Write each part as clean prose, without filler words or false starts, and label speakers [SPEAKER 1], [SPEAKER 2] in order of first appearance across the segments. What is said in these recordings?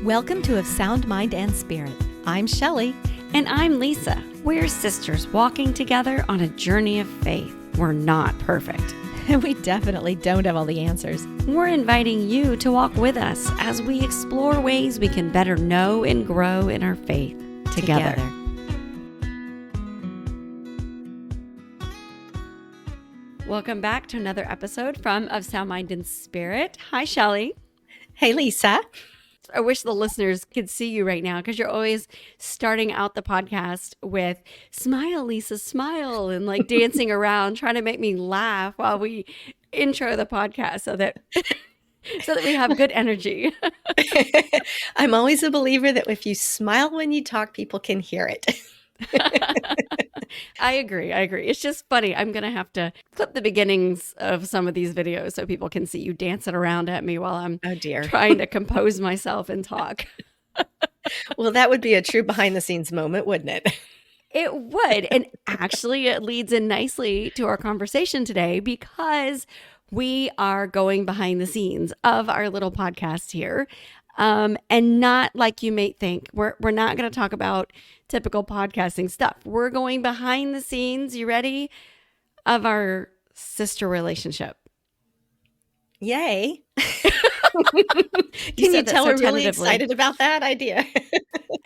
[SPEAKER 1] Welcome to Of Sound Mind and Spirit. I'm Shelley.
[SPEAKER 2] And I'm Lisa. We're sisters walking together on a journey of faith. We're not perfect.
[SPEAKER 1] We definitely don't have all the answers.
[SPEAKER 2] We're inviting you to walk with us as we explore ways we can better know and grow in our faith together. Welcome back to another episode from Of Sound Mind and Spirit. Hi, Shelley.
[SPEAKER 1] Hey, Lisa.
[SPEAKER 2] I wish the listeners could see you right now because you're always starting out the podcast with smile, Lisa, smile, and like dancing around, trying to make me laugh while we intro the podcast so that we have good energy.
[SPEAKER 1] I'm always a believer that if you smile when you talk, people can hear it.
[SPEAKER 2] I agree. It's just funny. I'm going to have to clip the beginnings of some of these videos so people can see you dancing around at me while I'm trying to compose myself and talk.
[SPEAKER 1] Well, that would be a true behind the scenes moment, wouldn't it?
[SPEAKER 2] It would. And actually, it leads in nicely to our conversation today because we are going behind the scenes of our little podcast here. And not like you may think. We're not going to talk about typical podcasting stuff. We're going behind the scenes, you ready, of our sister relationship.
[SPEAKER 1] Yay. Can you tell we're really excited about that idea?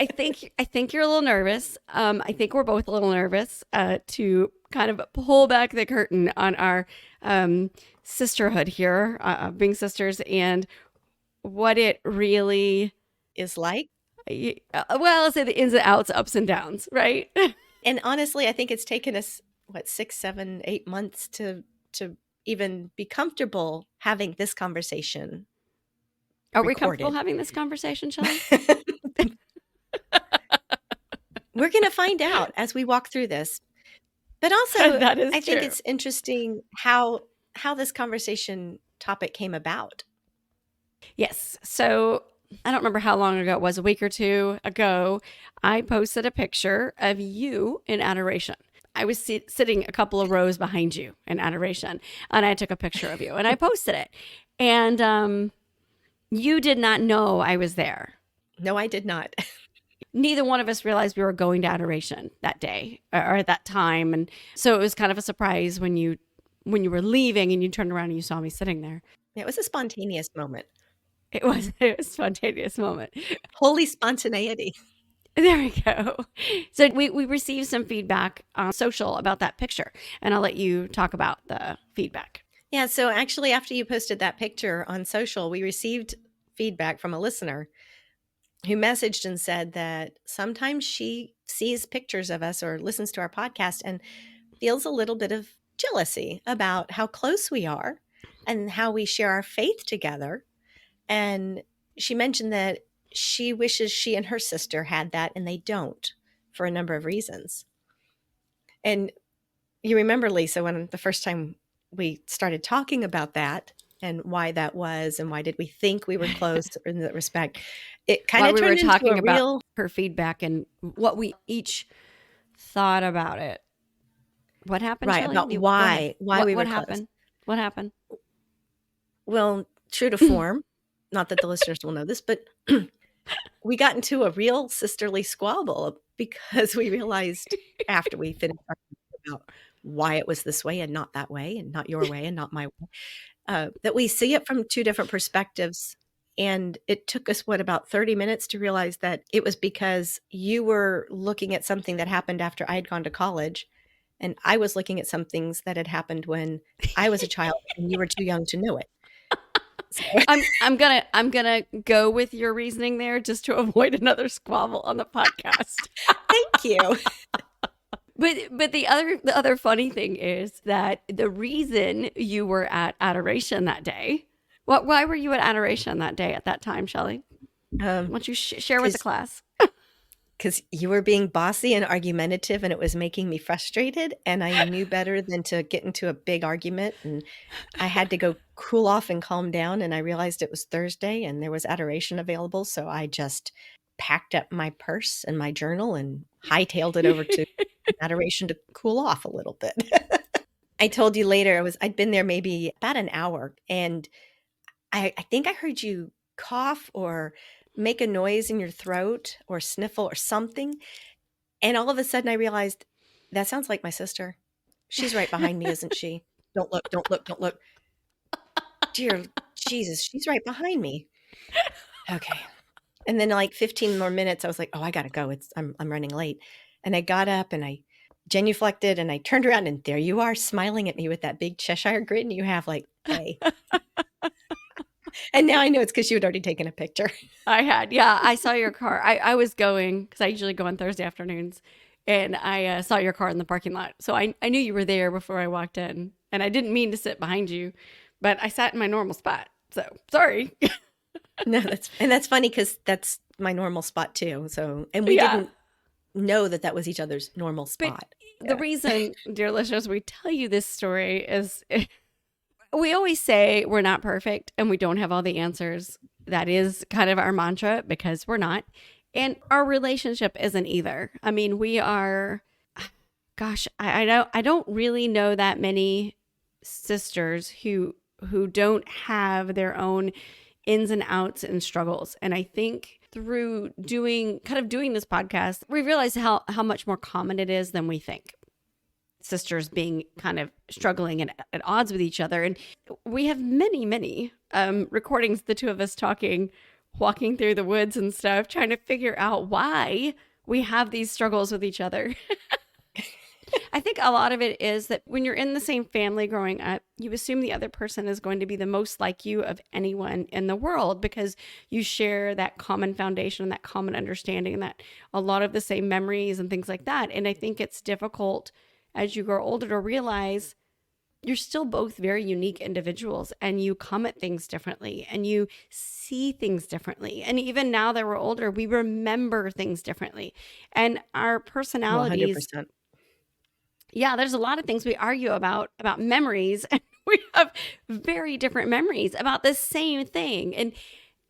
[SPEAKER 2] I think you're a little nervous. I think we're both a little nervous to kind of pull back the curtain on our sisterhood here, being sisters, and what it really
[SPEAKER 1] is like.
[SPEAKER 2] Well, I'll say the ins and outs, ups and downs, right?
[SPEAKER 1] And honestly, I think it's taken us, 6, 7, 8 months to even be comfortable having this conversation.
[SPEAKER 2] Are we comfortable having this conversation, Shelley?
[SPEAKER 1] We're going to find out as we walk through this. But also, I think it's interesting how this conversation topic came about.
[SPEAKER 2] Yes. So I don't remember how long ago it was, a week or two ago, I posted a picture of you in adoration. I was sitting a couple of rows behind you in adoration, and I took a picture of you, and I posted it. And you did not know I was there.
[SPEAKER 1] No, I did not.
[SPEAKER 2] Neither one of us realized we were going to adoration that day or at that time. And so it was kind of a surprise when you were leaving and you turned around and you saw me sitting there.
[SPEAKER 1] It was a spontaneous moment.
[SPEAKER 2] It was a spontaneous moment.
[SPEAKER 1] Holy spontaneity.
[SPEAKER 2] There we go. So we received some feedback on social about that picture, and I'll let you talk about the feedback.
[SPEAKER 1] Yeah, so actually after you posted that picture on social, we received feedback from a listener who messaged and said that sometimes she sees pictures of us or listens to our podcast and feels a little bit of jealousy about how close we are and how we share our faith together. And she mentioned that she wishes she and her sister had that, and they don't for a number of reasons. And you remember, Lisa, when the first time we started talking about that and why that was and why did we think we were close in that respect, it kind of turned into a real...
[SPEAKER 2] her feedback and what we each thought about it. What happened,
[SPEAKER 1] Right,
[SPEAKER 2] Shelley?
[SPEAKER 1] about why we were
[SPEAKER 2] close. What happened?
[SPEAKER 1] Well, true to form, not that the listeners will know this, but we got into a real sisterly squabble because we realized after we finished talking about why it was this way and not that way and not your way and not my way, that we see it from two different perspectives. And it took us, about 30 minutes to realize that it was because you were looking at something that happened after I had gone to college, and I was looking at some things that had happened when I was a child and you were too young to know it. So.
[SPEAKER 2] I'm gonna go with your reasoning there just to avoid another squabble on the podcast.
[SPEAKER 1] Thank you.
[SPEAKER 2] But the other funny thing is that the reason you were at adoration that day. Why were you at adoration that day at that time, Shelley? Why don't you share with the class?
[SPEAKER 1] Because you were being bossy and argumentative, and it was making me frustrated, and I knew better than to get into a big argument, and I had to go cool off and calm down, and I realized it was Thursday and there was adoration available, so I just packed up my purse and my journal and hightailed it over to adoration to cool off a little bit. I told you later, I'd been there maybe about an hour, and I think I heard you cough or make a noise in your throat or sniffle or something. And all of a sudden I realized that sounds like my sister. She's right behind me, isn't she? Don't look, don't look, don't look. Dear Jesus, she's right behind me. Okay. And then like 15 more minutes, I was like, oh, I gotta go. I'm running late. And I got up and I genuflected and I turned around and there you are smiling at me with that big Cheshire grin you have like, hey. And now I know it's because you had already taken a picture.
[SPEAKER 2] I had, yeah, I saw your car. I was going, because I usually go on Thursday afternoons, and I saw your car in the parking lot. So I knew you were there before I walked in. And I didn't mean to sit behind you, but I sat in my normal spot. So sorry.
[SPEAKER 1] No, that's funny because that's my normal spot too. So, and we
[SPEAKER 2] Yeah.
[SPEAKER 1] didn't know that that was each other's normal
[SPEAKER 2] But
[SPEAKER 1] spot.
[SPEAKER 2] the
[SPEAKER 1] Yeah.
[SPEAKER 2] reason, dear listeners, we tell you this story is we always say we're not perfect and we don't have all the answers. That is kind of our mantra because we're not. And our relationship isn't either. I mean, we are, gosh, I don't really know that many sisters who don't have their own ins and outs and struggles. And I think through doing this podcast, we realize how much more common it is than we think. Sisters being kind of struggling and at odds with each other. And we have many recordings, the two of us talking, walking through the woods and stuff, trying to figure out why we have these struggles with each other. I think a lot of it is that when you're in the same family growing up, you assume the other person is going to be the most like you of anyone in the world because you share that common foundation, that common understanding, and that a lot of the same memories and things like that. And I think it's difficult as you grow older to realize you're still both very unique individuals and you come at things differently and you see things differently. And even now that we're older, we remember things differently. And our personalities,
[SPEAKER 1] 100%.
[SPEAKER 2] yeah, there's a lot of things we argue about memories. And we have very different memories about the same thing. And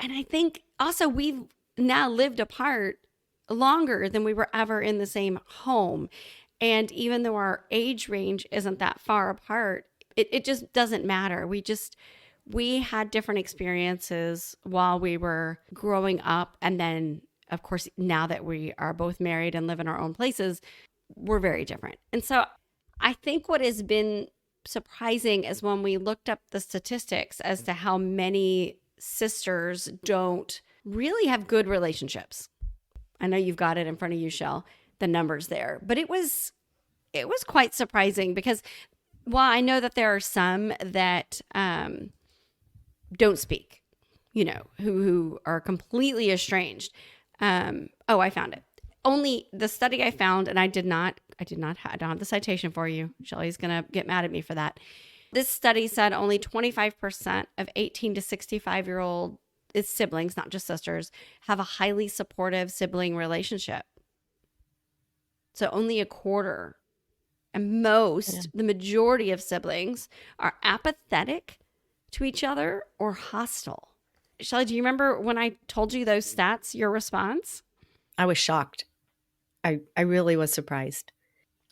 [SPEAKER 2] I think also we've now lived apart longer than we were ever in the same home. And even though our age range isn't that far apart, it just doesn't matter. We had different experiences while we were growing up. And then, of course, now that we are both married and live in our own places, we're very different. And so I think what has been surprising is when we looked up the statistics as to how many sisters don't really have good relationships. I know you've got it in front of you, Shell, the numbers there. But it was quite surprising because while I know that there are some that don't speak, who are completely estranged. I found it. Only the study I found, and I don't have the citation for you. Shelly's going to get mad at me for that. This study said only 25% of 18 to 65-year-old siblings, not just sisters, have a highly supportive sibling relationship. So only a quarter. And the majority of siblings are apathetic to each other or hostile. Shelly, do you remember when I told you those stats, your response?
[SPEAKER 1] I was shocked. I really was surprised.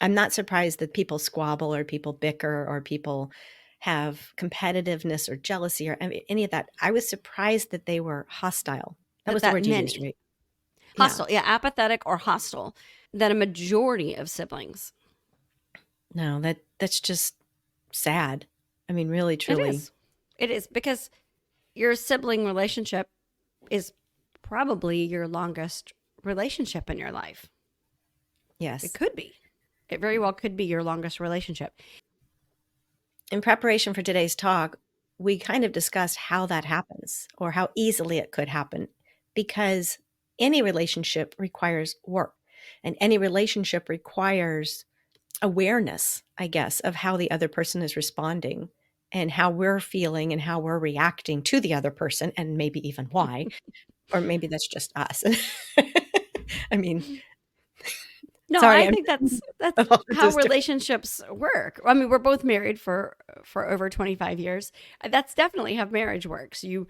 [SPEAKER 1] I'm not surprised that people squabble or people bicker or people have competitiveness or jealousy or any of that. I was surprised that they were hostile. That was the word you used, right?
[SPEAKER 2] Hostile, yeah, apathetic or hostile. That a majority of siblings.
[SPEAKER 1] No, that's just sad. I mean, really, truly.
[SPEAKER 2] It is because your sibling relationship is probably your longest relationship in your life.
[SPEAKER 1] Yes.
[SPEAKER 2] It could be. It very well could be your longest relationship.
[SPEAKER 1] In preparation for today's talk, we kind of discussed how that happens or how easily it could happen because any relationship requires work and any relationship requires awareness, I guess, of how the other person is responding and how we're feeling and how we're reacting to the other person and maybe even why, or maybe that's just us. I mean,
[SPEAKER 2] no,
[SPEAKER 1] sorry,
[SPEAKER 2] I think that's how relationships work. I mean, we're both married for over 25 years. That's definitely how marriage works. You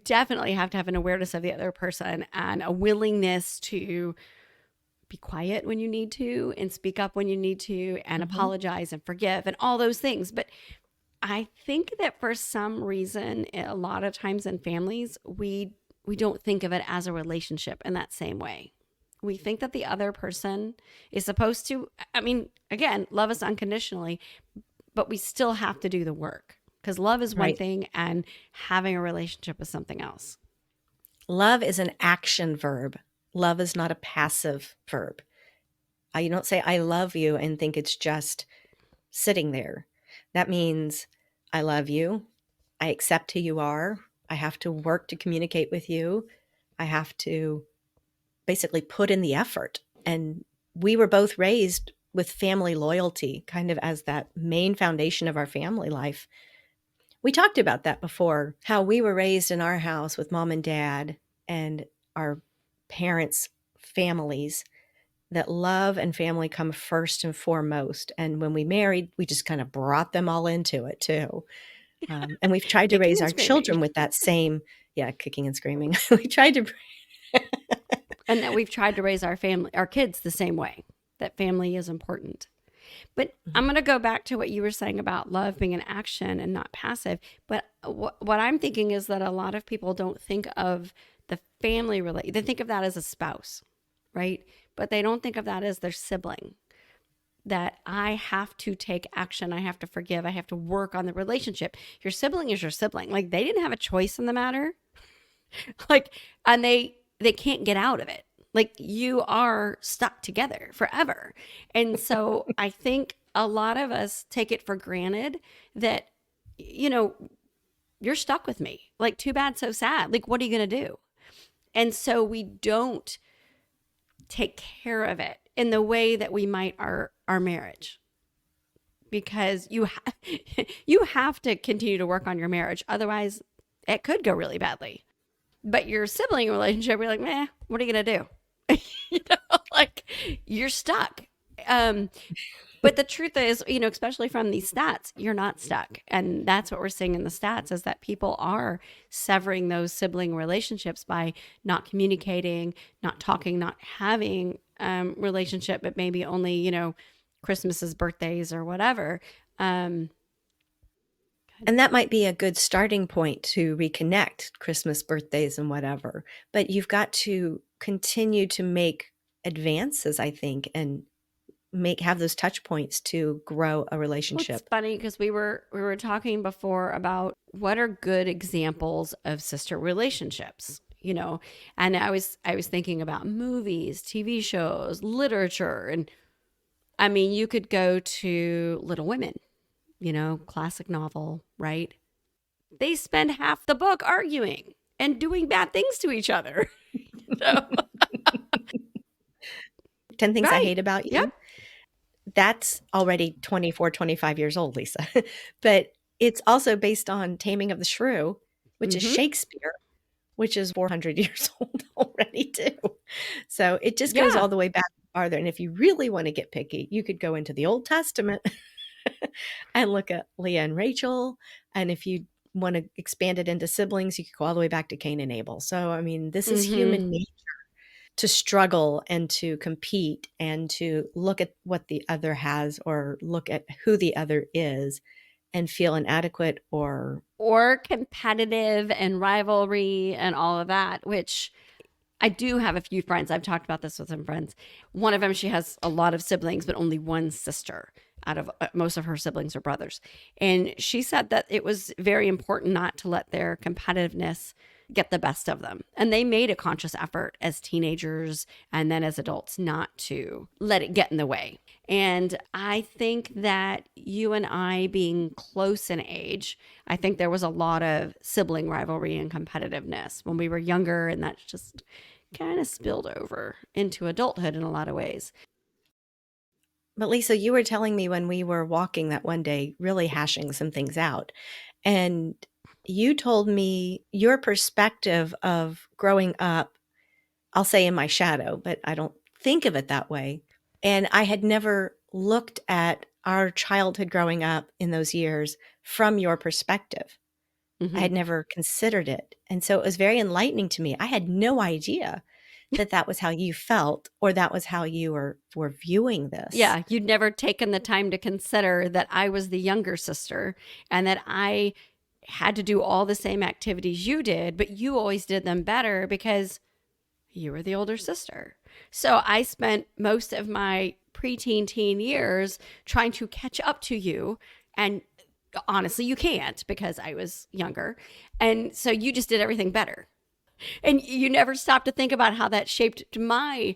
[SPEAKER 2] definitely have to have an awareness of the other person and a willingness to be quiet when you need to and speak up when you need to and apologize and forgive and all those things. But I think that for some reason, a lot of times in families, we we don't think of it as a relationship in that same way. We think that the other person is supposed to, I mean, again, love us unconditionally, but we still have to do the work because love is one
[SPEAKER 1] Right.
[SPEAKER 2] thing and having a relationship is something else.
[SPEAKER 1] Love is an action verb. Love is not a passive verb. You don't say, I love you, and think it's just sitting there. That means I love you. I accept who you are. I have to work to communicate with you. I have to basically put in the effort. And we were both raised with family loyalty, kind of as that main foundation of our family life. We talked about that before, how we were raised in our house with mom and dad and our parents' families, that love and family come first and foremost. And when we married, we just kind of brought them all into it too. And we've tried to
[SPEAKER 2] Kicking
[SPEAKER 1] raise
[SPEAKER 2] and
[SPEAKER 1] our
[SPEAKER 2] screaming.
[SPEAKER 1] children with that same, yeah, kicking and screaming. We tried to,
[SPEAKER 2] And that we've tried to raise our family, our kids the same way, that family is important. But I'm going to go back to what you were saying about love being an action and not passive. But what I'm thinking is that a lot of people don't think of the family relate. They think of that as a spouse, right? But they don't think of that as their sibling. That I have to take action. I have to forgive. I have to work on the relationship. Your sibling is your sibling. Like they didn't have a choice in the matter. Like, and they can't get out of it. Like you are stuck together forever. And so I think a lot of us take it for granted that, you know, you're stuck with me. Like, too bad, so sad. Like, what are you going to do? And so we don't take care of it in the way that we might our marriage because you have to continue to work on your marriage. Otherwise, it could go really badly. But your sibling relationship, you're like, meh, what are you going to do? Like you're stuck. Um, but the truth is, especially from these stats, you're not stuck. And that's what we're seeing in the stats is that people are severing those sibling relationships by not communicating, not talking, not having relationship, but maybe only, Christmases, birthdays, or whatever. Um,
[SPEAKER 1] and that might be a good starting point to reconnect, Christmas, birthdays, and whatever. But you've got to continue to make advances, I think, and have those touch points to grow a
[SPEAKER 2] well, it's
[SPEAKER 1] relationship.
[SPEAKER 2] funny because we were talking before about what are good examples of sister relationships, and I was thinking about movies, TV shows, literature, and I mean, you could go to Little Women, classic novel, right? They spend half the book arguing and doing bad things to each other. So,
[SPEAKER 1] 10 Things I
[SPEAKER 2] right.
[SPEAKER 1] Hate About
[SPEAKER 2] Yep.
[SPEAKER 1] You. That's already 24, 25 years old, Lisa. But it's also based on Taming of the Shrew, which is
[SPEAKER 2] Mm-hmm.
[SPEAKER 1] Shakespeare, which is 400 years old already too. So it just goes
[SPEAKER 2] Yeah.
[SPEAKER 1] all the way back farther. And if you really want to get picky, you could go into the Old Testament and look at Leah and Rachel. And if you want to expand it into siblings, you could go all the way back to Cain and Abel. So, I mean, this is
[SPEAKER 2] Mm-hmm.
[SPEAKER 1] human nature to struggle and to compete and to look at what the other has or look at who the other is and feel inadequate or
[SPEAKER 2] Or competitive and rivalry and all of that, which I do have a few friends. I've talked about this with some friends. One of them, she has a lot of siblings, but only one sister out of most of her siblings are brothers. And she said that it was very important not to let their competitiveness get the best of them. And they made a conscious effort as teenagers and then as adults not to let it get in the way. And I think that you and I being close in age, I think there was a lot of sibling rivalry and competitiveness when we were younger, and that's just kind of spilled over into adulthood in a lot of ways.
[SPEAKER 1] but Lisa, you were telling me when we were walking that one day, really hashing some things out. And you told me your perspective of growing up, I'll say in my shadow, but I don't think of it that way. And I had never looked at our childhood growing up in those years from your perspective. I
[SPEAKER 2] Mm-hmm.
[SPEAKER 1] had never considered it. And so it was very enlightening to me. I had no idea that that was how you felt or that was how you were viewing this.
[SPEAKER 2] Yeah, you'd never taken the time to consider that I was the younger sister and that I had to do all the same activities you did, but you always did them better because you were the older sister. So I spent most of my preteen teen years trying to catch up to you. And honestly, you can't because I was younger. And so you just did everything better. And you never stopped to think about how that shaped my,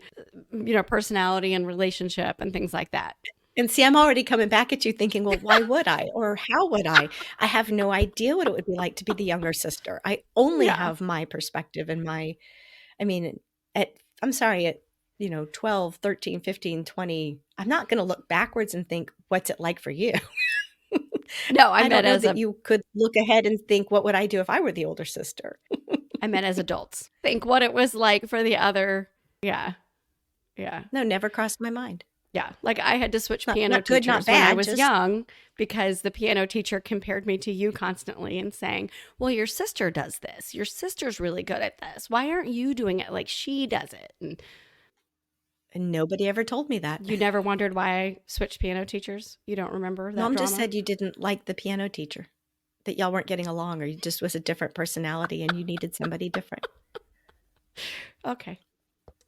[SPEAKER 2] personality and relationship and things like that.
[SPEAKER 1] And see, I'm already coming back at you thinking, well, why would I? Or how would I? I have no idea what it would be like to be the younger sister. I only
[SPEAKER 2] Yeah.
[SPEAKER 1] have my perspective and I mean, I'm sorry, at, 12, 13, 15, 20, I'm not going to look backwards and think, what's it like for you?
[SPEAKER 2] No, I
[SPEAKER 1] I don't
[SPEAKER 2] meant
[SPEAKER 1] know
[SPEAKER 2] as
[SPEAKER 1] that you could look ahead and think, what would I do if I were the older sister?
[SPEAKER 2] adults. Think what it was like for the other. Yeah. Yeah.
[SPEAKER 1] No, never crossed my mind.
[SPEAKER 2] Yeah. Like I had to switch
[SPEAKER 1] Not,
[SPEAKER 2] piano
[SPEAKER 1] not good, not
[SPEAKER 2] teachers when I
[SPEAKER 1] bad,
[SPEAKER 2] was
[SPEAKER 1] just
[SPEAKER 2] young because the piano teacher compared me to you constantly and saying, well, your sister does this. Your sister's really good at this. Why aren't you doing it like she does it?
[SPEAKER 1] and nobody ever told me that.
[SPEAKER 2] You never wondered why I switched piano teachers? You don't remember that
[SPEAKER 1] Mom
[SPEAKER 2] drama?
[SPEAKER 1] just said you didn't like the piano teacher, that y'all weren't getting along, or you just was a different personality and you needed somebody different.
[SPEAKER 2] Okay.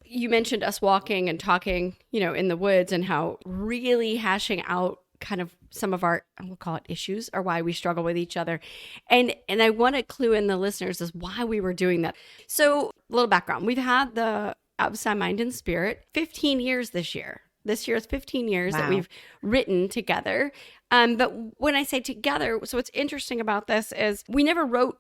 [SPEAKER 2] You mentioned us walking and talking, in the woods and how really hashing out kind of some of our, we'll call it issues or why we struggle with each other. And I want to clue in the listeners as why we were doing that. So a little background. We've had the Outside Mind and Spirit 15 years this year. This year is 15 years that
[SPEAKER 1] Wow.
[SPEAKER 2] we've written together. But when I say together, so what's interesting about this is we never wrote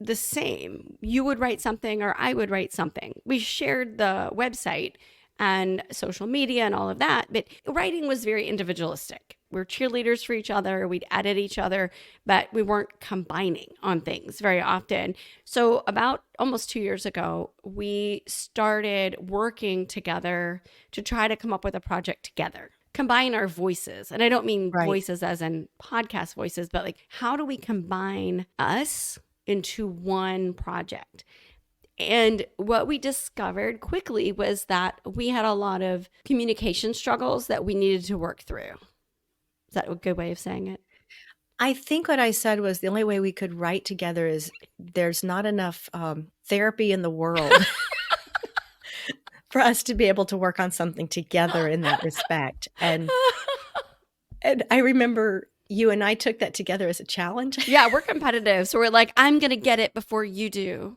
[SPEAKER 2] the same. You would write something or I would write something. We shared the website and social media and all of that, but writing was very individualistic. We're cheerleaders for each other. We'd edit each other, but we weren't combining on things very often. So about almost 2 years ago, we started working together to try to come up with a project together. Combine our voices. And I don't mean
[SPEAKER 1] Right.
[SPEAKER 2] voices as in podcast voices, but like how do we combine us into one project? And what we discovered quickly was that we had a lot of communication struggles that we needed to work through. Is that a good way of saying it?
[SPEAKER 1] I think what I said was the only way we could write together is there's not enough therapy in the world for us to be able to work on something together in that respect. And I remember you and I took that together as a challenge.
[SPEAKER 2] Yeah, we're competitive. So we're like, I'm going to get it before you do.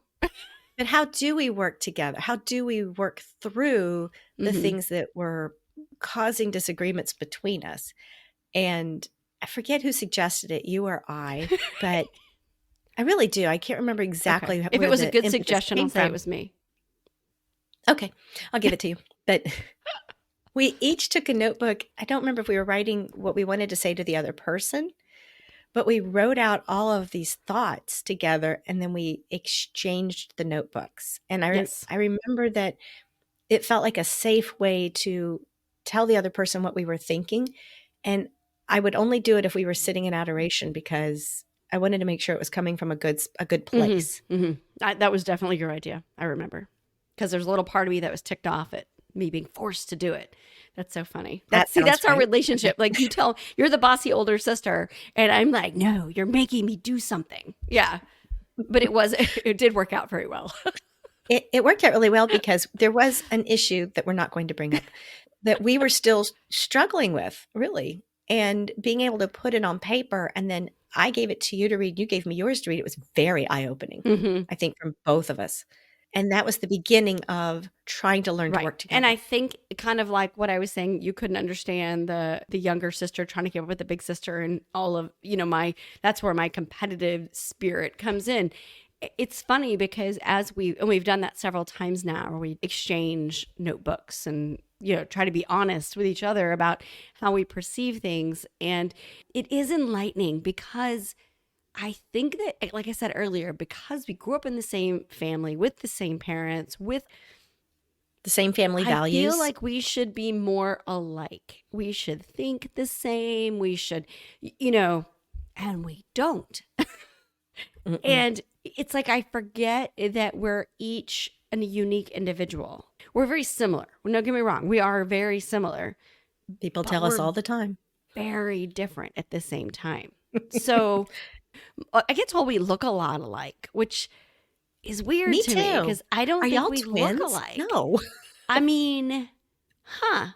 [SPEAKER 1] But how do we work together? How do we work through the
[SPEAKER 2] Mhm.
[SPEAKER 1] things that were causing disagreements between us? And I forget who suggested it, you or I, but I really do. I can't remember exactly
[SPEAKER 2] Okay. If
[SPEAKER 1] where
[SPEAKER 2] it was
[SPEAKER 1] the
[SPEAKER 2] a good
[SPEAKER 1] impetus
[SPEAKER 2] suggestion,
[SPEAKER 1] came
[SPEAKER 2] I'll say it
[SPEAKER 1] from.
[SPEAKER 2] was me.
[SPEAKER 1] Okay, I'll give it to you. But we each took a notebook. I don't remember if we were writing what we wanted to say to the other person, but we wrote out all of these thoughts together and then we exchanged the notebooks. And
[SPEAKER 2] Yes.
[SPEAKER 1] I remember that it felt like a safe way to tell the other person what we were thinking. And I would only do it if we were sitting in adoration because I wanted to make sure it was coming from a good place.
[SPEAKER 2] That was definitely your idea. I remember. Because there's a little part of me that was ticked off at me being forced to do it. That's so funny.
[SPEAKER 1] That sounds
[SPEAKER 2] That's our
[SPEAKER 1] right.
[SPEAKER 2] relationship. Like you're the bossy older sister, and I'm like, no, you're making me do something. Yeah. But it did work out very well.
[SPEAKER 1] It worked out really well because there was an issue that we're not going to bring up that we were still struggling with, really. And being able to put it on paper, and then I gave it to you to read, you gave me yours to read. It was very eye-opening,
[SPEAKER 2] Mhm.
[SPEAKER 1] I think, from both of us. And that was the beginning of trying to learn to
[SPEAKER 2] Right.
[SPEAKER 1] work together.
[SPEAKER 2] And I think kind of like what I was saying, you couldn't understand the younger sister trying to keep up with the big sister and all of, that's where my competitive spirit comes in. It's funny because we've done that several times now where we exchange notebooks and, try to be honest with each other about how we perceive things. And it is enlightening because I think that, like I said earlier, because we grew up in the same family with the same parents, with
[SPEAKER 1] the same family
[SPEAKER 2] I
[SPEAKER 1] values.
[SPEAKER 2] feel like we should be more alike. We should think the same. We should, and we don't. And it's like I forget that we're each a unique individual. We're very similar. Don't get me wrong. We are very similar.
[SPEAKER 1] People
[SPEAKER 2] but
[SPEAKER 1] tell us
[SPEAKER 2] we're
[SPEAKER 1] all the time.
[SPEAKER 2] very different at the same time. So I get told we look a lot alike, which is weird
[SPEAKER 1] Me
[SPEAKER 2] to me
[SPEAKER 1] too.
[SPEAKER 2] because I
[SPEAKER 1] Are
[SPEAKER 2] don't think
[SPEAKER 1] y'all
[SPEAKER 2] we look
[SPEAKER 1] twins?
[SPEAKER 2] alike.
[SPEAKER 1] No.
[SPEAKER 2] I mean, huh.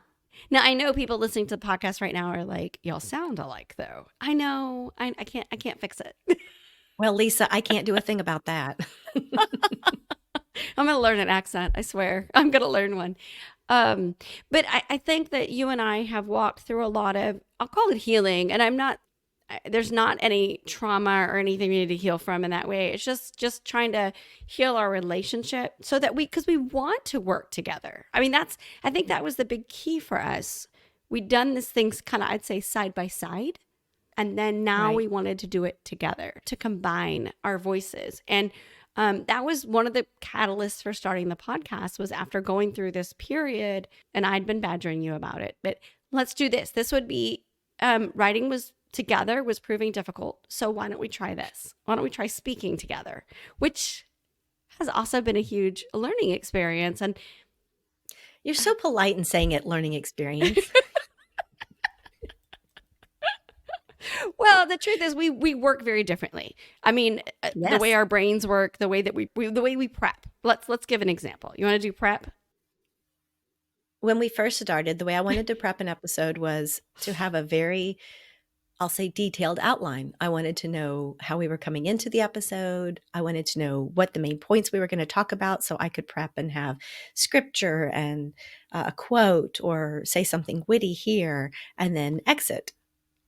[SPEAKER 2] Now I know people listening to the podcast right now are like, y'all sound alike though. I know. I can't fix it.
[SPEAKER 1] Well, Lisa, I can't do a thing about that.
[SPEAKER 2] I'm gonna learn an accent, I swear. I'm gonna learn one. Um, but I think that you and I have walked through a lot of, I'll call it healing, and there's not any trauma or anything we need to heal from in that way. It's just trying to heal our relationship so that because we want to work together. I mean, I think that was the big key for us. We'd done these things kind of, I'd say, side by side. And then now
[SPEAKER 1] Right.
[SPEAKER 2] we wanted to do it together to combine our voices. And that was one of the catalysts for starting the podcast was after going through this period, and I'd been badgering you about it. But let's do this. This would be writing was together was proving difficult. So why don't we try this? Why don't we try speaking together? Which has also been a huge learning experience. And
[SPEAKER 1] You're so polite in saying it, learning experience.
[SPEAKER 2] well, the truth is we work very differently. I mean, the way
[SPEAKER 1] Yes.
[SPEAKER 2] our brains work, the way that the way we prep. Let's give an example. You want to do prep?
[SPEAKER 1] When we first started, the way I wanted to prep an episode was to have a very, I'll say, detailed outline. I wanted to know how we were coming into the episode. I wanted to know what the main points we were going to talk about so I could prep and have scripture and a quote or say something witty here and then exit.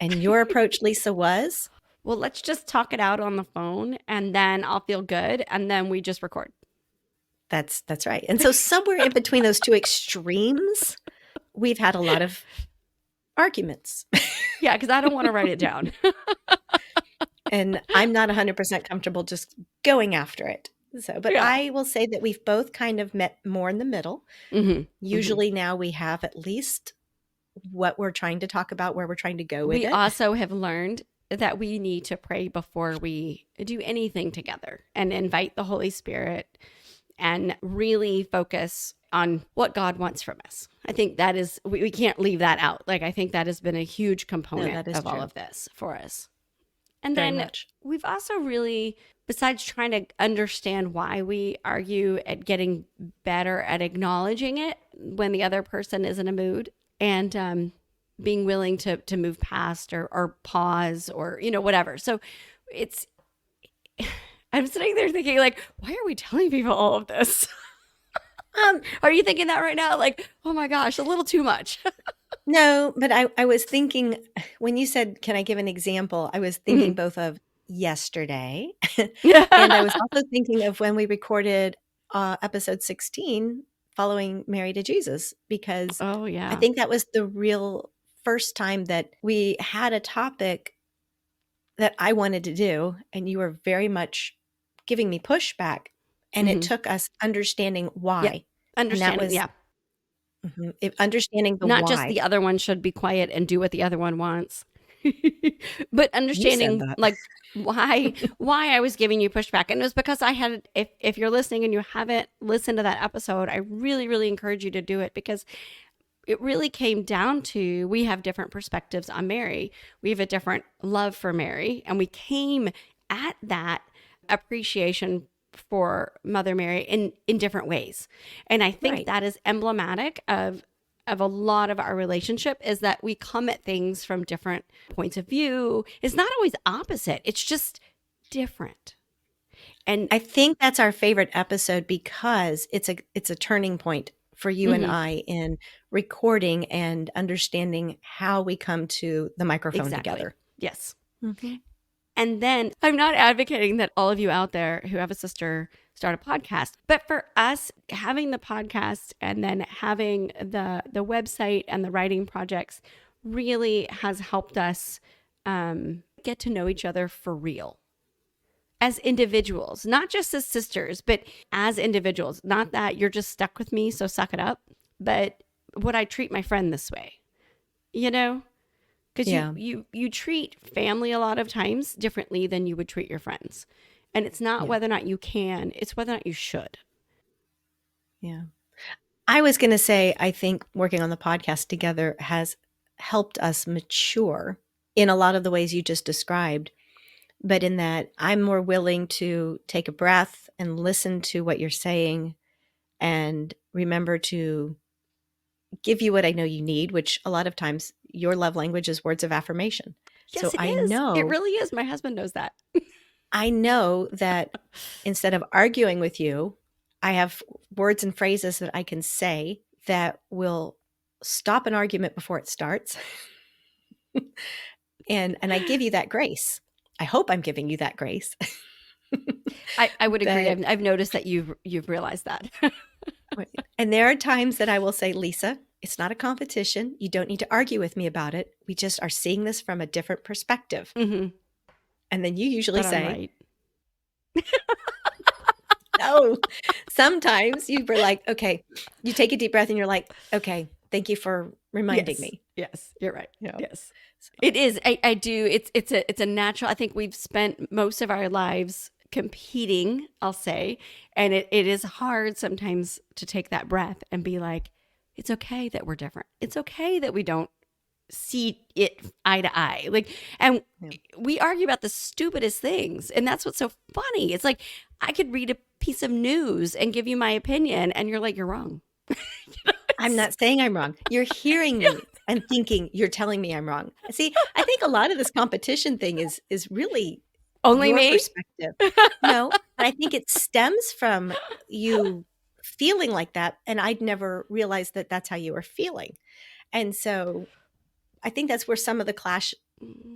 [SPEAKER 1] And your approach, Lisa, was
[SPEAKER 2] Well, let's just talk it out on the phone and then I'll feel good and then we just record.
[SPEAKER 1] that's right. And so somewhere in between those two extremes, we've had a lot of arguments.
[SPEAKER 2] Yeah, because I don't want to write it down.
[SPEAKER 1] And I'm not 100% comfortable just going after it. So, but
[SPEAKER 2] Yeah.
[SPEAKER 1] I will say that we've both kind of met more in the middle.
[SPEAKER 2] Mm-hmm.
[SPEAKER 1] Usually now we have at least what we're trying to talk about, where we're trying to go with
[SPEAKER 2] We
[SPEAKER 1] it.
[SPEAKER 2] also have learned that we need to pray before we do anything together and invite the Holy Spirit and really focus on what God wants from us. I think that is, we can't leave that out. Like, I think that has been a huge
[SPEAKER 1] No,
[SPEAKER 2] component
[SPEAKER 1] that is
[SPEAKER 2] of all
[SPEAKER 1] true.
[SPEAKER 2] of this for us. And
[SPEAKER 1] Very
[SPEAKER 2] then
[SPEAKER 1] much.
[SPEAKER 2] we've also really, besides trying to understand why we argue, at getting better at acknowledging it when the other person is in a mood and being willing to move past or pause or, whatever. So it's, I'm sitting there thinking, like, why are we telling people all of this?
[SPEAKER 1] Um,
[SPEAKER 2] Are you thinking that right now? Like, oh my gosh, a little too much.
[SPEAKER 1] no, but I was thinking when you said, can I give an example? I was thinking both of yesterday and I was also thinking of when we recorded episode 16 following Mary to Jesus, because
[SPEAKER 2] Oh,
[SPEAKER 1] I
[SPEAKER 2] yeah.
[SPEAKER 1] think that was the real first time that we had a topic that I wanted to do, and you were very much giving me pushback, and it
[SPEAKER 2] Hmm.
[SPEAKER 1] took us understanding
[SPEAKER 2] Yep.
[SPEAKER 1] why. And that
[SPEAKER 2] Understanding.
[SPEAKER 1] was
[SPEAKER 2] Yeah.
[SPEAKER 1] understanding the
[SPEAKER 2] Not just the
[SPEAKER 1] why.
[SPEAKER 2] other one should be quiet and do what the other one wants, but
[SPEAKER 1] You said
[SPEAKER 2] understanding
[SPEAKER 1] that.
[SPEAKER 2] like why I was giving you pushback. And it was because I had, if you're listening and you haven't listened to that episode, I really, really encourage you to do it, because it really came down to, we have different perspectives on Mary. We have a different love for Mary, and we came at that appreciation for Mother Mary in different ways. And I think
[SPEAKER 1] Right.
[SPEAKER 2] that is emblematic of a lot of our relationship, is that we come at things from different points of view. It's not always opposite. It's just different. And
[SPEAKER 1] I think that's our favorite episode because it's a turning point for you and
[SPEAKER 2] mhm,
[SPEAKER 1] I in recording and understanding how we come to the microphone
[SPEAKER 2] exactly.
[SPEAKER 1] together.
[SPEAKER 2] Yes.
[SPEAKER 1] Mhm.
[SPEAKER 2] And then I'm not advocating that all of you out there who have a sister start a podcast, but for us, having the podcast and then having the website and the writing projects really has helped us get to know each other for real as individuals, not just as sisters, but as individuals. Not that you're just stuck with me, so suck it up, but would I treat my friend this way? You know? Because
[SPEAKER 1] Yeah.
[SPEAKER 2] you treat family a lot of times differently than you would treat your friends. And it's not
[SPEAKER 1] Yeah.
[SPEAKER 2] whether or not you can, it's whether or not you should.
[SPEAKER 1] Yeah. I was going to say, I think working on the podcast together has helped us mature in a lot of the ways you just described. but in that I'm more willing to take a breath and listen to what you're saying and remember to give you what I know you need, which a lot of times your love language is words of affirmation. So
[SPEAKER 2] Yes, it is. It
[SPEAKER 1] know
[SPEAKER 2] really is. My husband knows that.
[SPEAKER 1] I know that instead of arguing with you, I have words and phrases that I can say that will stop an argument before it starts. And I give you that grace. I hope I'm giving you that grace.
[SPEAKER 2] I would agree.
[SPEAKER 1] But
[SPEAKER 2] I've noticed that you've realized that.
[SPEAKER 1] and there are times that I will say, Lisa, it's not a competition. You don't need to argue with me about it. We just are seeing this from a different perspective.
[SPEAKER 2] Hmm.
[SPEAKER 1] And then you usually
[SPEAKER 2] But I'm
[SPEAKER 1] say,
[SPEAKER 2] right.
[SPEAKER 1] no. Sometimes you were like, okay, you take a deep breath and you're like, okay, thank you for reminding
[SPEAKER 2] Yes.
[SPEAKER 1] me.
[SPEAKER 2] Yes. You're right.
[SPEAKER 1] You know,
[SPEAKER 2] Yes.
[SPEAKER 1] so,
[SPEAKER 2] It is. I do. It's a natural. I think we've spent most of our lives competing, I'll say, and it is hard sometimes to take that breath and be like, it's okay that we're different. It's okay that we don't see it eye to eye. Like, and
[SPEAKER 1] yeah.
[SPEAKER 2] we argue about the stupidest things, and that's what's so funny. It's like I could read a piece of news and give you my opinion, and you're like, you're wrong.
[SPEAKER 1] I'm not saying I'm wrong. You're hearing me and thinking you're telling me I'm wrong. See, I think a lot of this competition thing is really
[SPEAKER 2] Only
[SPEAKER 1] your
[SPEAKER 2] me.
[SPEAKER 1] perspective. No, but I think it stems from you feeling like that, and I'd never realized that that's how you were feeling. And so I think that's where some of the clash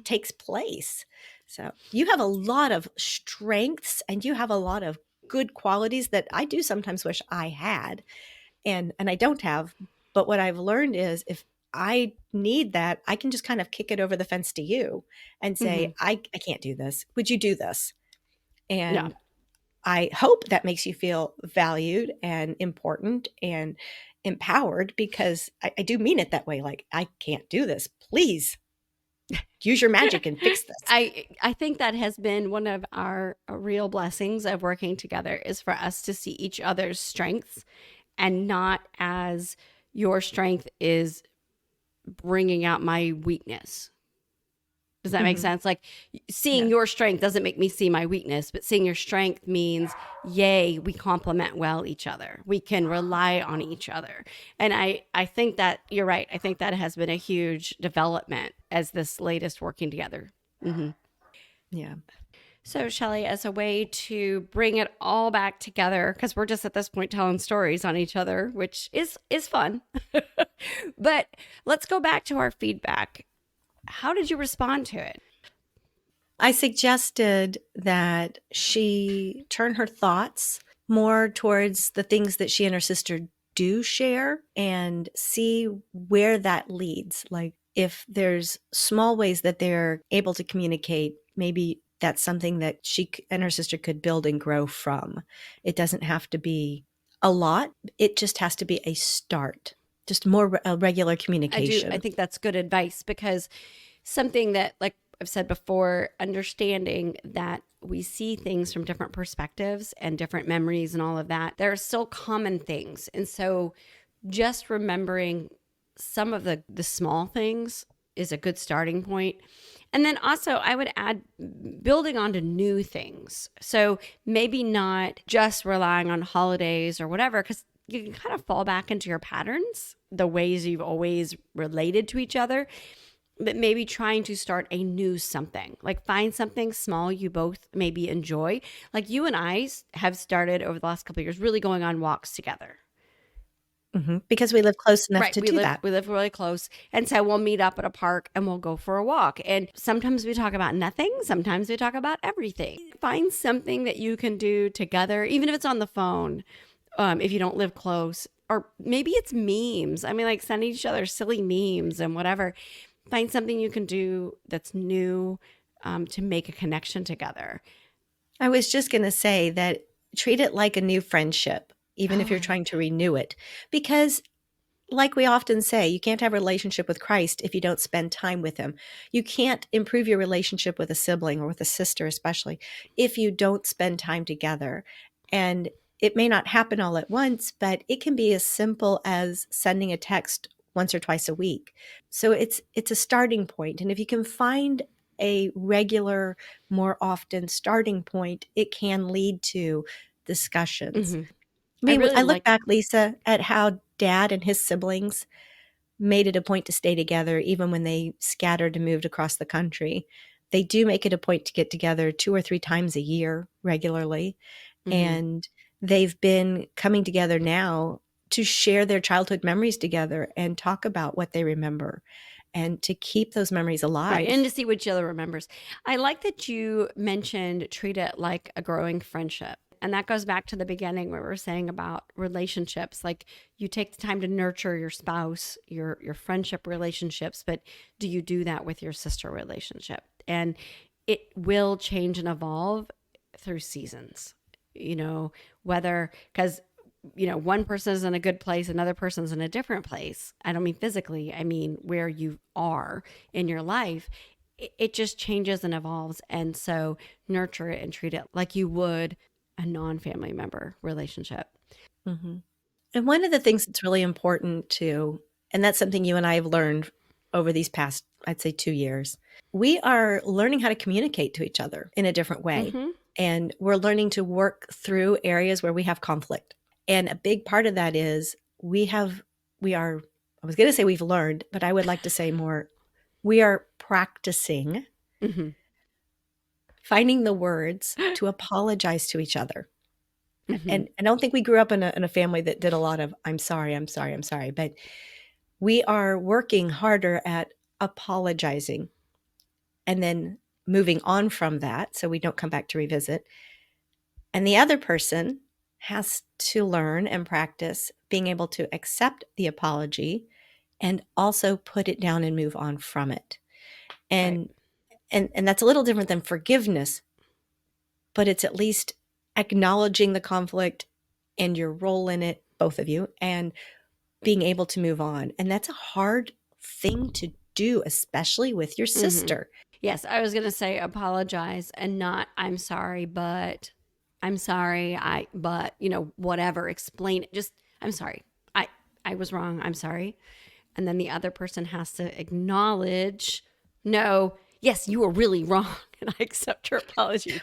[SPEAKER 1] takes place. So you have a lot of strengths and you have a lot of good qualities that I do sometimes wish I had and I don't have. But what I've learned is if I need that, I can just kind of kick it over the fence to you and
[SPEAKER 2] Hmm.
[SPEAKER 1] say, I can't do this. Would you do this?
[SPEAKER 2] Yeah.
[SPEAKER 1] And I hope that makes you feel valued and important and empowered because I do mean it that way. Like, I can't do this. Please use your magic and fix this.
[SPEAKER 2] I think that has been one of our real blessings of working together is for us to see each other's strengths and not as your strength is bringing out my weakness. Does that make
[SPEAKER 1] Mhm.
[SPEAKER 2] sense? Like seeing
[SPEAKER 1] Yeah.
[SPEAKER 2] your strength doesn't make me see my weakness, but seeing your strength means, yay, we complement well each other. We can rely on each other. And I think that you're right. I think that has been a huge development as this latest working together. Hmm.
[SPEAKER 1] Yeah.
[SPEAKER 2] So, Shelly, as a way to bring it all back together, because we're just at this point telling stories on each other, which is fun. But let's go back to our feedback. How did you respond to it?
[SPEAKER 1] I suggested that she turn her thoughts more towards the things that she and her sister do share and see where that leads. Like if there's small ways that they're able to communicate, maybe that's something that and her sister could build and grow from. It doesn't have to be a lot, it just has to be a start, just more regular
[SPEAKER 2] I do. I
[SPEAKER 1] communication.
[SPEAKER 2] think that's good advice because something that, like I've said before, understanding that we see things from different perspectives and different memories and all of that, there are still common things. And so just remembering some of the small things is a good starting point. And then also, I would add building onto new things. So maybe not just relying on holidays or whatever, because you can kind of fall back into your patterns, the ways you've always related to each other, but maybe trying to start a new something. Like find something small you both maybe enjoy. Like you and I have started over the last couple of years really going on walks together.
[SPEAKER 1] Because we live close enough
[SPEAKER 2] Right.
[SPEAKER 1] to do that.
[SPEAKER 2] We live really close. And so we'll meet up at a park and we'll go for a walk. And sometimes we talk about nothing. Sometimes we talk about everything. Find something that you can do together, even if it's on the phone, if you don't live close. Or maybe it's memes. I mean, like sending each other silly memes and whatever. Find something you can do that's new, to make a connection together.
[SPEAKER 1] I was just going to say that treat it like a new friendship, even if
[SPEAKER 2] Oh,
[SPEAKER 1] you're
[SPEAKER 2] I like
[SPEAKER 1] trying to
[SPEAKER 2] that.
[SPEAKER 1] renew it. Because, like we often say, you can't have a relationship with Christ if you don't spend time with him. You can't improve your relationship with a sibling or with a sister, especially, if you don't spend time together. And it may not happen all at once, but it can be as simple as sending a text once or twice a week. So it's a starting point. And if you can find a regular, more often starting point, it can lead to discussions.
[SPEAKER 2] Hmm.
[SPEAKER 1] I
[SPEAKER 2] I
[SPEAKER 1] mean,
[SPEAKER 2] really
[SPEAKER 1] I look
[SPEAKER 2] like.
[SPEAKER 1] back, Lisa, at how dad and his siblings made it a point to stay together even when they scattered and moved across the country. They do make it a point to get together 2 or 3 times a year regularly,
[SPEAKER 2] Hmm.
[SPEAKER 1] and they've been coming together now to share their childhood memories together and talk about what they remember and to keep those memories
[SPEAKER 2] Right. And to
[SPEAKER 1] alive.
[SPEAKER 2] see what each other remembers. I like that you mentioned treat it like a growing friendship. And that goes back to the beginning where we were saying about relationships. Like you take the time to nurture your spouse, your friendship relationships, but do you do that with your sister relationship? And it will change and evolve through seasons. You know, whether because one person is in a good place, another person's in a different place. I don't mean physically, I mean where you are in your life. It just changes and evolves. And so nurture it and treat it like you would a non family member relationship.
[SPEAKER 1] Mhm. And one of the things that's really important too, and that's something you and I have learned over these past, I'd say 2 years, we are learning how to communicate to each other in a different way.
[SPEAKER 2] Mm-hmm.
[SPEAKER 1] And we're learning to work through areas where we have conflict. And a big part of that is we are, I was going to say we've learned, but I would like to say more, we are practicing
[SPEAKER 2] Mm-hmm.
[SPEAKER 1] finding the words to apologize to each other.
[SPEAKER 2] Mm-hmm.
[SPEAKER 1] And I don't think we grew up in a family that did a lot of, I'm sorry, I'm sorry, I'm sorry. But we are working harder at apologizing and then moving on from that so we don't come back to revisit. And the other person has to learn and practice being able to accept the apology and also put it down and move on from it.
[SPEAKER 2] Right.
[SPEAKER 1] And and that's a little different than forgiveness, but it's at least acknowledging the conflict and your role in it, both of you, and being able to move on. And that's a hard thing to do, especially with your
[SPEAKER 2] Mm-hmm.
[SPEAKER 1] sister.
[SPEAKER 2] Yes, I was going to say apologize and not I'm sorry, but I'm sorry. But, whatever, explain it. Just, I'm sorry. I, I was wrong. I'm sorry. And then the other person has to acknowledge, no, yes, you were really wrong. And I accept your apology.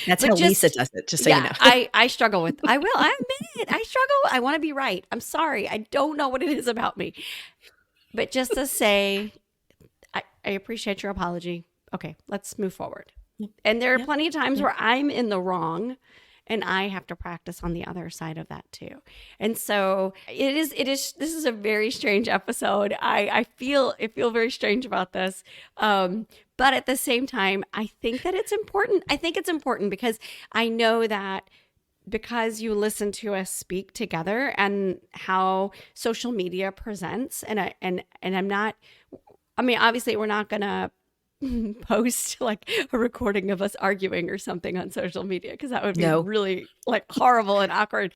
[SPEAKER 1] That's
[SPEAKER 2] But
[SPEAKER 1] how Lisa
[SPEAKER 2] just,
[SPEAKER 1] does it, just so you
[SPEAKER 2] yeah,
[SPEAKER 1] know.
[SPEAKER 2] I struggle with, I admit it. I struggle. I want to be right. I'm sorry. I don't know what it is about me. But just to say, I appreciate your apology. Okay, let's move forward.
[SPEAKER 1] Yep.
[SPEAKER 2] And there are
[SPEAKER 1] Yep.
[SPEAKER 2] plenty of times
[SPEAKER 1] Yep.
[SPEAKER 2] where I'm in the wrong and I have to practice on the other side of that too. And so this is a very strange episode. I feel very strange about this. But at the same time, I think that it's important. I think it's important because I know that because you listen to us speak together and how social media presents and I'm not, I mean, obviously we're not going to post like a recording of us arguing or something on social media because that would be
[SPEAKER 1] No.
[SPEAKER 2] really like horrible and awkward.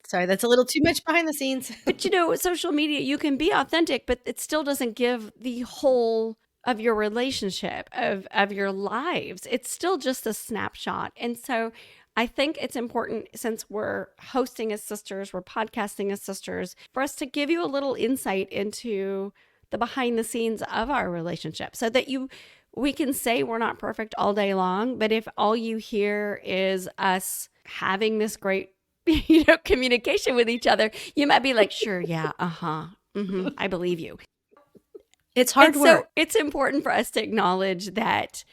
[SPEAKER 1] Sorry, that's a little too much behind the scenes.
[SPEAKER 2] But with social media, you can be authentic, but it still doesn't give the whole of your relationship, of your lives. It's still just a snapshot. And so I think it's important since we're hosting as sisters, we're podcasting as sisters, for us to give you a little insight into the behind the scenes of our relationship so that we can say we're not perfect all day long, but if all you hear is us having this great communication with each other, you might be like, sure, yeah, uh-huh, I believe you.
[SPEAKER 1] It's
[SPEAKER 2] And
[SPEAKER 1] hard
[SPEAKER 2] so
[SPEAKER 1] work.
[SPEAKER 2] it's important for us to acknowledge that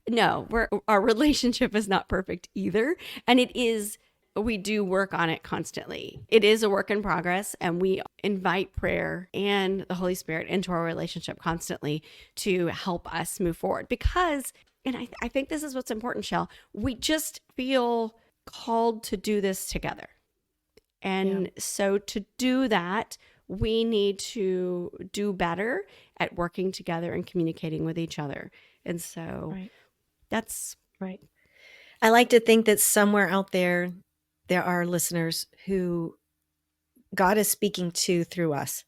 [SPEAKER 2] no, our relationship is not perfect either. And we do work on it constantly. It is a work in progress, and we invite prayer and the Holy Spirit into our relationship constantly to help us move forward. Because, and I think this is what's important, Shell, we just feel called to do this together.
[SPEAKER 1] Yeah.
[SPEAKER 2] And so to do that, we need to do better at working together and communicating with each other. And so
[SPEAKER 1] Right.
[SPEAKER 2] that's
[SPEAKER 1] Right. I like to think that somewhere out there, there are listeners who God is speaking to through us.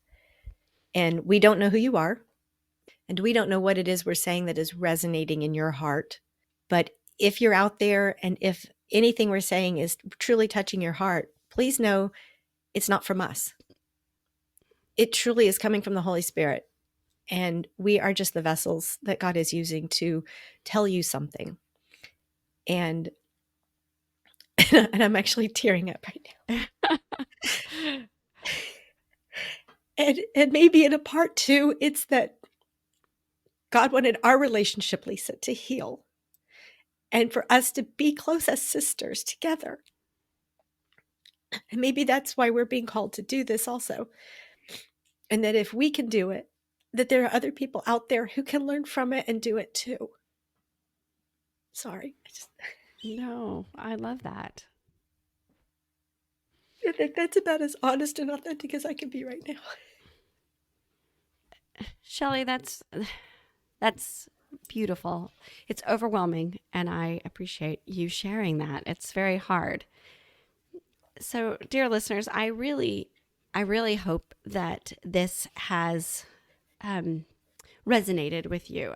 [SPEAKER 1] And we don't know who you are. And we don't know what it is we're saying that is resonating in your heart. But if you're out there and if anything we're saying is truly touching your heart, please know it's not from us. It truly is coming from the Holy Spirit. And we are just the vessels that God is using to tell you something. And and I'm actually tearing up right now. And maybe in a part two, it's that God wanted our relationship, Lisa, to heal and for us to be close as sisters together. And maybe that's why we're being called to do this also. And that if we can do it, that there are other people out there who can learn from it and do it too. Sorry.
[SPEAKER 2] No, I love that.
[SPEAKER 1] I think that's about as honest and authentic as I can be right now.
[SPEAKER 2] Shelley, that's beautiful. It's overwhelming, and I appreciate you sharing that. It's very hard. So, dear listeners, I really hope that this has resonated with you.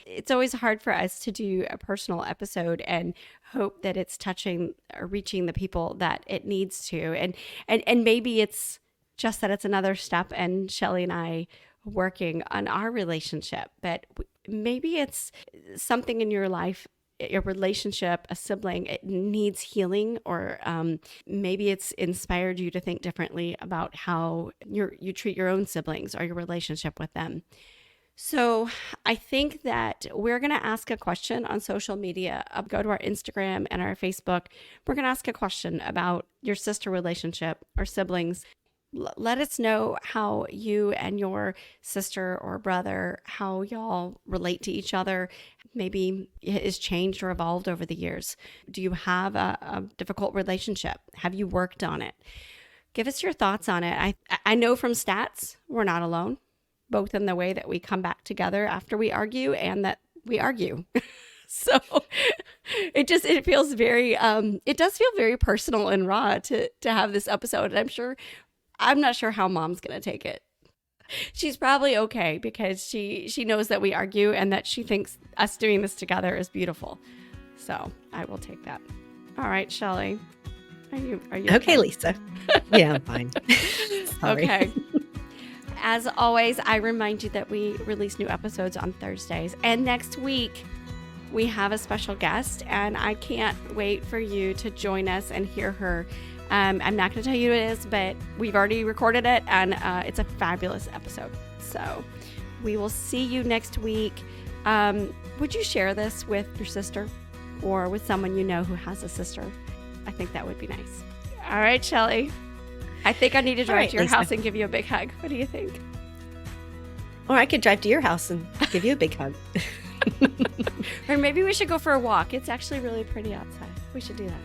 [SPEAKER 2] It's always hard for us to do a personal episode and hope that it's touching or reaching the people that it needs to. And maybe it's just that it's another step and Shelley and I working on our relationship, but maybe it's something in your life, your relationship, a sibling, it needs healing, or maybe it's inspired you to think differently about how you treat your own siblings or your relationship with them. So I think that we're going to ask a question on social media. Go to our Instagram and our Facebook. We're going to ask a question about your sister relationship or siblings. Let us know how you and your sister or brother, how y'all relate to each other. Maybe it has changed or evolved over the years. Do you have a difficult relationship? Have you worked on it? Give us your thoughts on it. I know from stats, we're not alone, both in the way that we come back together after we argue and that we argue. So it feels very, it does feel very personal and raw to have this episode. And I'm not sure how Mom's going to take it. She's probably okay because she knows that we argue and that she thinks us doing this together is beautiful. So I will take that. All right, Shelley. Are you
[SPEAKER 1] okay, Lisa? Yeah, I'm fine. Sorry.
[SPEAKER 2] Okay. As always, I remind you that we release new episodes on Thursdays. And next week, we have a special guest, and I can't wait for you to join us and hear her. I'm not going to tell you who it is, but we've already recorded it, and it's a fabulous episode. So we will see you next week. Would you share this with your sister or with someone you know who has a sister? I think that would be nice. All right, Shelley. I think I need to drive to your house and give you a big hug. What do you think?
[SPEAKER 1] Or I could drive to your house and give you a big hug.
[SPEAKER 2] Or maybe we should go for a walk. It's actually really pretty outside. We should do that.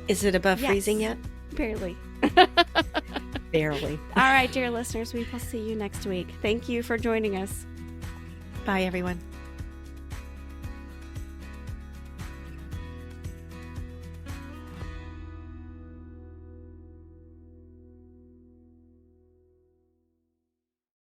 [SPEAKER 1] Is it above freezing yet?
[SPEAKER 2] Barely.
[SPEAKER 1] Barely.
[SPEAKER 2] All right, dear listeners, we will see you next week. Thank you for joining us.
[SPEAKER 1] Bye, everyone.